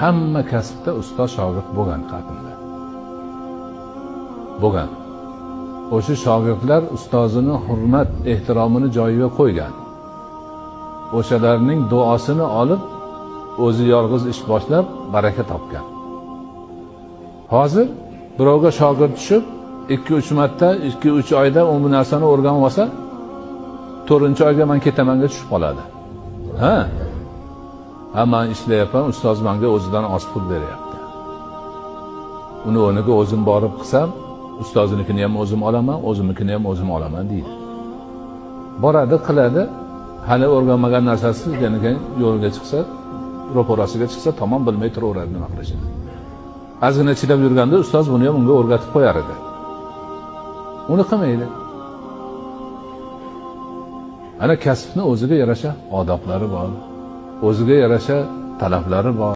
Hamma kasbda ustoz shogird bo'lgan qadimda. Bo'lgan. O'sha shogirdlar ustozini hurmat, ehtiromini joyiga qo'ygan. O'shalarning duosini olib, o'zi yolg'iz ish boshlab, baraka topgan. Hozir birovga shogird tushib, 2-3 marta, 2-3 oyda u narsani o'rganib olsa, 4-oyga men ketamanga tushib qoladi. Ha? Men ishlayapman, ustoz menga o'zidan oz pul beryapti. Uni o'rniga o'zim borib qilsam, ustozinikini ham o'zim olaman, o'zimnikini ham o'zim olaman deydi. Boradi, qiladi, hali o'rganmagan narsasi yana yo'lga chiqsa, ro'parasiga chiqsa, tamom bilmay turaveradi nima qilishini. Ozgina chidab yurganda ustoz buni ham unga o'rgatib qo'yar edi. Uni qilmaydi. Ana kasbni o'ziga yarasha odoblari bor, o'ziga yarasha talablari bor.